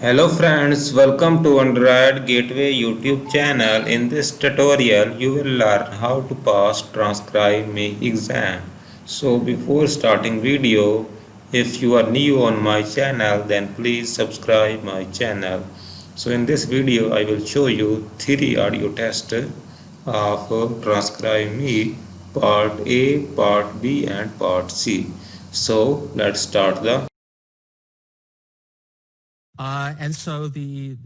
Hello friends, welcome to Android Gateway YouTube channel. In this tutorial, you will learn how to pass TranscribeMe exam. So before starting video, if you are new on my channel, then please subscribe my channel. So in this video, I will show you 3 audio tests of TranscribeMe part A, part B and part C. So let's start the And so the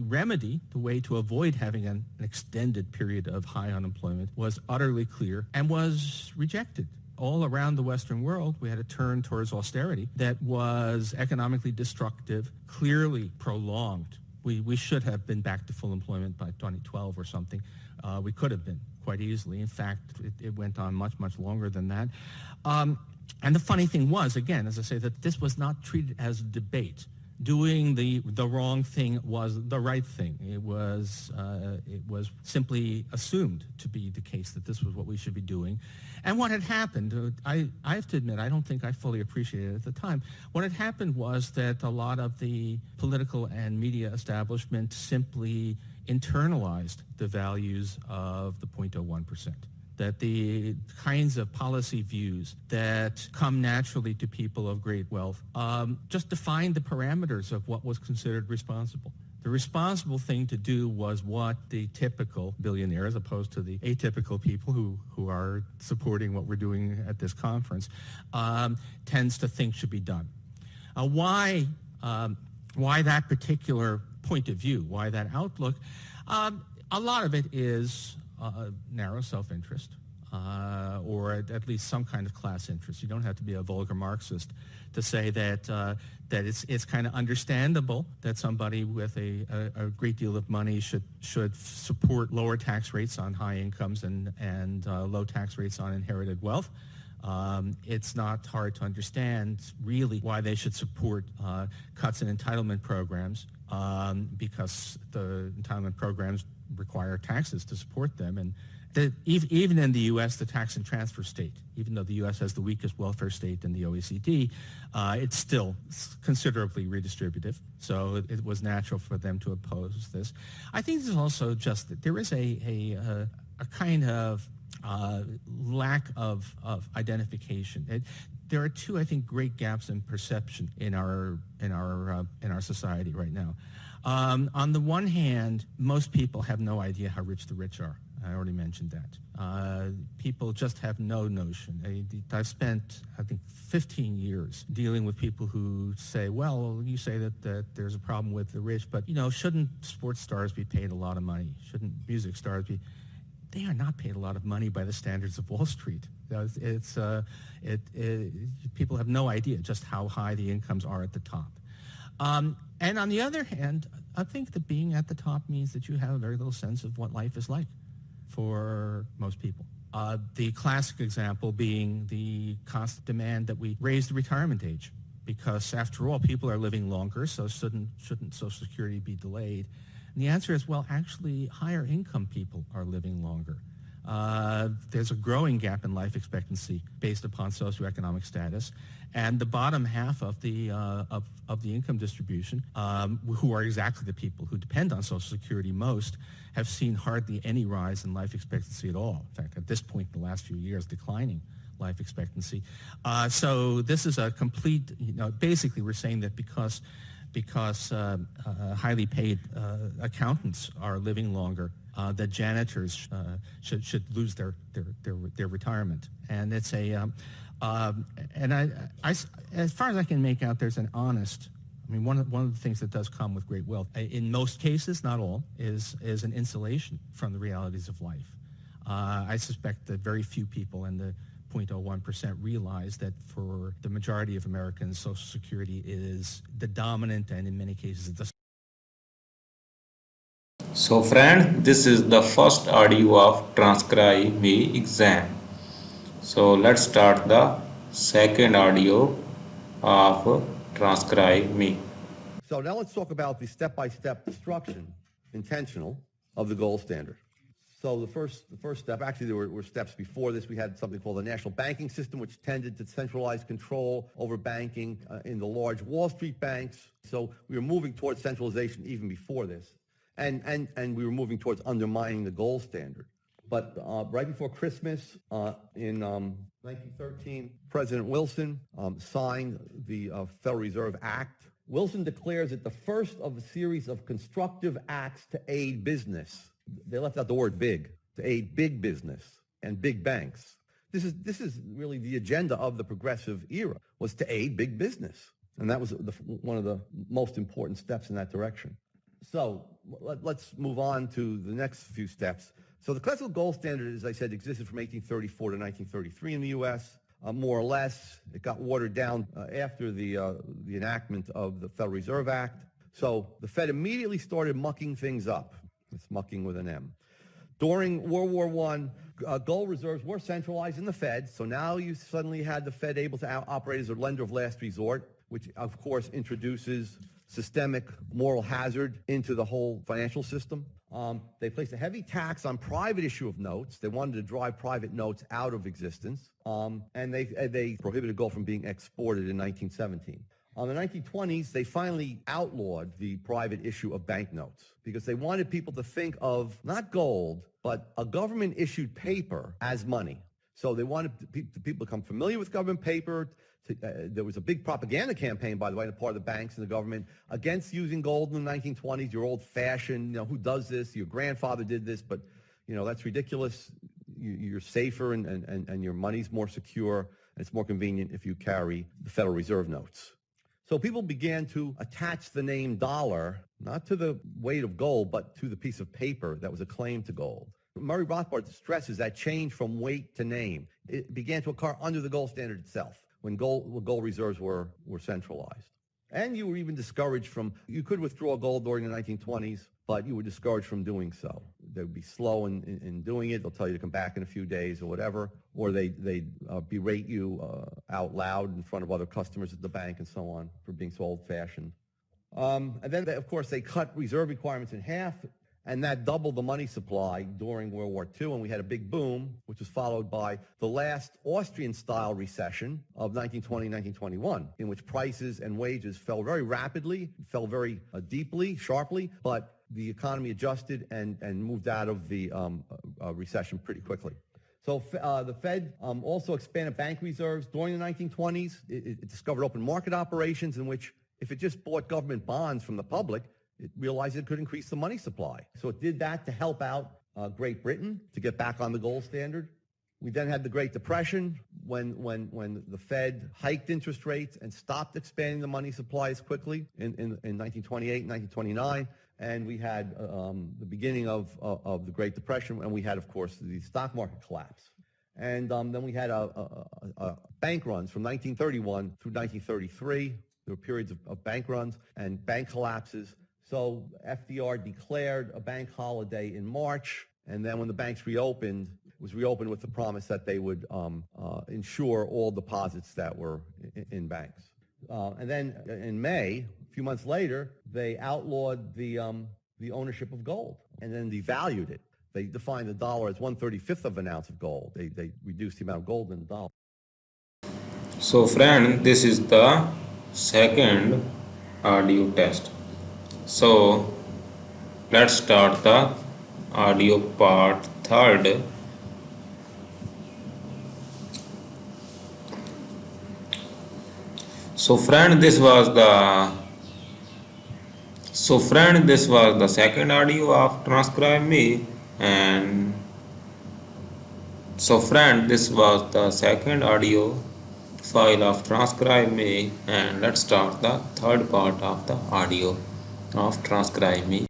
remedy, the way to avoid having an extended period of high unemployment was utterly clear and was rejected. All around the Western world, we had a turn towards austerity that was economically destructive, clearly prolonged. We should have been back to full employment by 2012 or something. We could have been quite easily. In fact, it went on much, much longer than that. And the funny thing was, again, as I say, that this was not treated as debate. Doing the wrong thing was the right thing. It was simply assumed to be the case that this was what we should be doing. And what had happened, I have to admit, I don't think I fully appreciated it at the time. What had happened was that a lot of the political and media establishment simply internalized the values of the 0.01%. That the kinds of policy views that come naturally to people of great wealth just defined the parameters of what was considered responsible. The responsible thing to do was what the typical billionaire, as opposed to the atypical people who are supporting what we're doing at this conference, tends to think should be done. Why that particular point of view? Why that outlook? A lot of it is narrow self-interest, or at least some kind of class interest. You don't have to be a vulgar Marxist to say that it's kind of understandable that somebody with a great deal of money should support lower tax rates on high incomes and low tax rates on inherited wealth. It's not hard to understand, really, why they should support cuts in entitlement programs, because the entitlement programs require taxes to support them. And even in the U.S., the tax and transfer state, even though the U.S. has the weakest welfare state in the OECD, it's still considerably redistributive. So it was natural for them to oppose this. I think there's also just that there is a kind of lack of identification. There are two, I think, great gaps in perception in our society right now. On the one hand, most people have no idea how rich the rich are. I already mentioned that. People just have no notion. I've spent, I think, 15 years dealing with people who say, well, you say that there's a problem with the rich, but, shouldn't sports stars be paid a lot of money? Shouldn't music stars be? They are not paid a lot of money by the standards of Wall Street. People have no idea just how high the incomes are at the top. And on the other hand, I think that being at the top means that you have a very little sense of what life is like for most people. The classic example being the constant demand that we raise the retirement age, because after all, people are living longer, so shouldn't Social Security be delayed? And the answer is, well, actually, higher income people are living longer. There's a growing gap in life expectancy based upon socioeconomic status, and the bottom half of the income distribution, who are exactly the people who depend on Social Security most, have seen hardly any rise in life expectancy at all. In fact, at this point in the last few years, declining life expectancy. So this is a complete, basically we're saying that because highly paid accountants are living longer, that janitors should lose their retirement. And it's as far as I can make out, there's an honest. I mean, one of the things that does come with great wealth, in most cases, not all, is an insulation from the realities of life. I suspect that very few people in the 0.01% realize that for the majority of Americans, Social Security is the dominant and in many cases the. So friend, this is the first audio of TranscribeMe exam. So let's start the second audio of TranscribeMe. So now let's talk about the step-by-step destruction, intentional, of the gold standard. So the first step, actually there were steps before this. We had something called the national banking system, which tended to centralize control over banking in the large Wall Street banks. So we were moving towards centralization even before this. And we were moving towards undermining the gold standard. But right before Christmas in 1913, President Wilson signed the Federal Reserve Act. Wilson declares it the first of a series of constructive acts to aid business. They left out the word big, to aid big business and big banks. This is really the agenda of the progressive era, was to aid big business. And that was one of the most important steps in that direction. So let's move on to the next few steps. So the classical gold standard, as I said, existed from 1834 to 1933 in the U.S., more or less. It got watered down after the enactment of the Federal Reserve Act. So the Fed immediately started mucking things up. It's mucking with an M. During World War I, gold reserves were centralized in the Fed, so now you suddenly had the Fed able to operate as a lender of last resort, which of course introduces systemic moral hazard into the whole financial system. They placed a heavy tax on private issue of notes. They wanted to drive private notes out of existence, and they prohibited gold from being exported in 1917. In the 1920s, they finally outlawed the private issue of banknotes because they wanted people to think of not gold, but a government-issued paper as money. So they wanted people to become familiar with government paper. There was a big propaganda campaign, by the way, on the part of the banks and the government against using gold in the 1920s. You're old-fashioned. Who does this? Your grandfather did this, but that's ridiculous. You're safer and your money's more secure, and it's more convenient if you carry the Federal Reserve notes. So people began to attach the name dollar, not to the weight of gold, but to the piece of paper that was a claim to gold. Murray Rothbard stresses that change from weight to name. It began to occur under the gold standard itself, when gold reserves were centralized. And you were even discouraged you could withdraw gold during the 1920s, but you were discouraged from doing so. They would be slow in doing it. They'll tell you to come back in a few days or whatever, or they'd berate you out loud in front of other customers at the bank and so on for being so old-fashioned. And then, of course, they cut reserve requirements in half, and that doubled the money supply during World War II, and we had a big boom, which was followed by the last Austrian-style recession of 1920-1921, in which prices and wages fell very rapidly, fell very deeply, sharply, but the economy adjusted and moved out of the recession pretty quickly. So the Fed also expanded bank reserves during the 1920s. It discovered open market operations in which, if it just bought government bonds from the public, it realized it could increase the money supply. So it did that to help out Great Britain to get back on the gold standard. We then had the Great Depression when the Fed hiked interest rates and stopped expanding the money supply as quickly in 1928, 1929. And we had the beginning of the Great Depression, and we had, of course, the stock market collapse. And then we had bank runs from 1931 through 1933. There were periods of bank runs and bank collapses. So FDR declared a bank holiday in March, and then when the banks reopened, it was reopened with the promise that they would insure all deposits that were in banks. And then in May, a few months later, they outlawed the ownership of gold and then devalued it. They defined the dollar as 1/35 of an ounce of gold. They reduced the amount of gold in the dollar. So friend, this is the second audio test. So let's start the audio part third. So friend, this was the second audio of Transcribe Me, and so friend, this was the second audio file of Transcribe Me, and let's start the third part of the audio of Transcribe Me.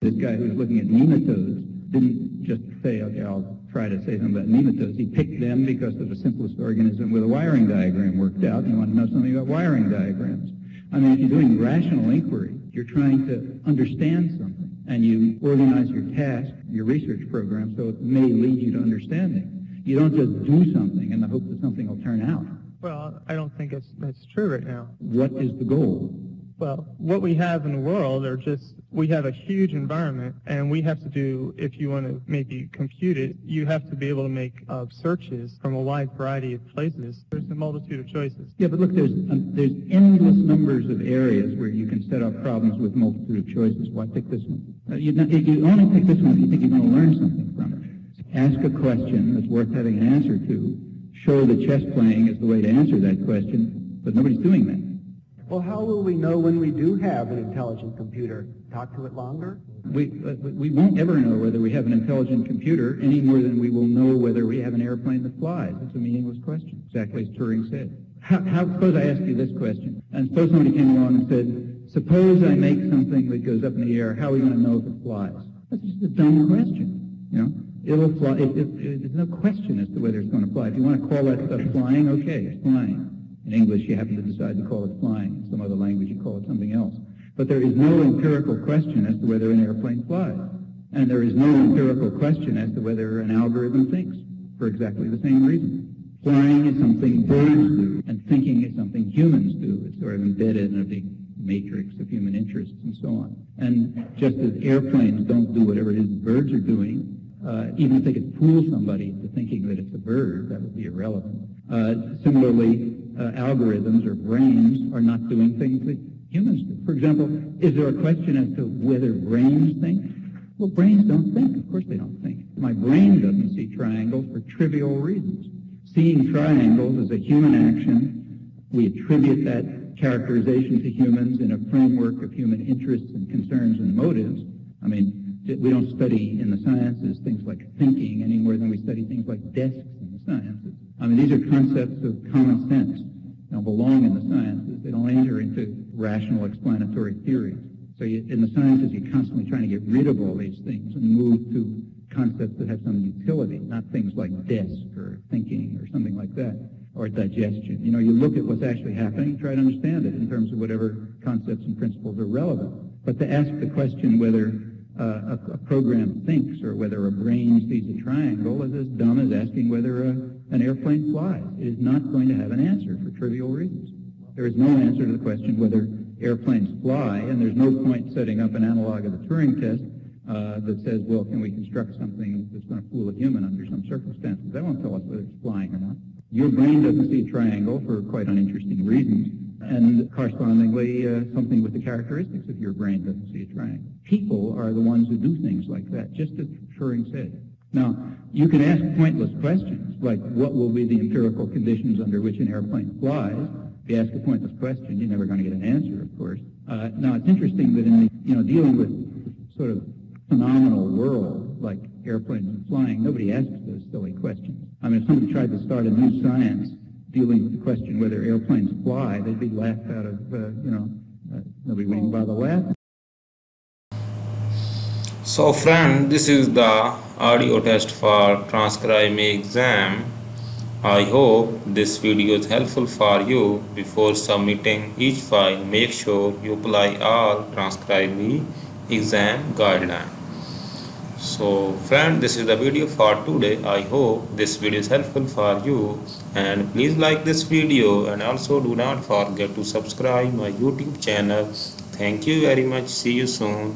This guy who was looking at nematodes didn't just say, okay, I'll try to say something about nematodes. He picked them because they're the simplest organism with a wiring diagram worked out, and you want to know something about wiring diagrams. I mean, if you're doing rational inquiry, you're trying to understand something, and you organize your task, your research program, so it may lead you to understanding. You don't just do something in the hope that something will turn out. Well, I don't think that's true right now. What is the goal? Well, what we have in the world are just, we have a huge environment, and we have to do, if you want to maybe compute it, you have to be able to make searches from a wide variety of places. There's a multitude of choices. Yeah, but look, there's endless numbers of areas where you can set up problems with multitude of choices. Why pick this one? You only pick this one if you think you're going to learn something from it. Ask a question that's worth having an answer to. Show that chess playing is the way to answer that question, but nobody's doing that. Well, how will we know when we do have an intelligent computer? Talk to it longer? We won't ever know whether we have an intelligent computer any more than we will know whether we have an airplane that flies. It's a meaningless question, exactly as Turing said. Suppose I asked you this question, and suppose somebody came along and said, suppose I make something that goes up in the air, how are we going to know if it flies? That's just a dumb question, you know? It'll fly. There's no question as to whether it's going to fly. If you want to call that stuff flying, okay, it's flying. In English, you happen to decide to call it flying. In some other language, you call it something else. But there is no empirical question as to whether an airplane flies. And there is no empirical question as to whether an algorithm thinks, for exactly the same reason. Flying is something birds do, and thinking is something humans do. It's sort of embedded in a big matrix of human interests and so on. And just as airplanes don't do whatever it is birds are doing, even if they could fool somebody into thinking that it's a bird, that would be irrelevant. Similarly, algorithms or brains are not doing things that humans do. For example, is there a question as to whether brains think? Well, brains don't think. Of course they don't think. My brain doesn't see triangles for trivial reasons. Seeing triangles is a human action. We attribute that characterization to humans in a framework of human interests and concerns and motives. I mean, we don't study in the sciences things like thinking any more than we study things like desks in the sciences. I mean, these are concepts of common sense. They don't belong in the sciences. They don't enter into rational explanatory theories. So in the sciences, you're constantly trying to get rid of all these things and move to concepts that have some utility, not things like desk or thinking or something like that, or digestion. You know, you look at what's actually happening, try to understand it in terms of whatever concepts and principles are relevant. But to ask the question whether a program thinks or whether a brain sees a triangle is as dumb as asking whether an airplane flies. It is not going to have an answer for trivial reasons. There is no answer to the question whether airplanes fly, and there's no point setting up an analog of the Turing test that says, well, can we construct something that's going to fool a human under some circumstances? That won't tell us whether it's flying or not. Your brain doesn't see a triangle for quite uninteresting reasons, and correspondingly, something with the characteristics of your brain doesn't see a triangle. People are the ones who do things like that, just as Turing said. Now, you can ask pointless questions, like what will be the empirical conditions under which an airplane flies. If you ask a pointless question, you're never going to get an answer, of course. Now, it's interesting that in the, dealing with sort of phenomenal world, like airplanes and flying, nobody asks those silly questions. I mean, if somebody tried to start a new science dealing with the question whether airplanes fly, they'd be laughed out of, nobody would even bother laughing. So friend, this is the audio test for TranscribeMe exam. I hope this video is helpful for you. Before submitting each file, make sure you apply all TranscribeMe exam guidelines. So friend, this is the video for today. I hope this video is helpful for you, and please like this video, and also do not forget to subscribe my YouTube channel. Thank you very much. See you soon.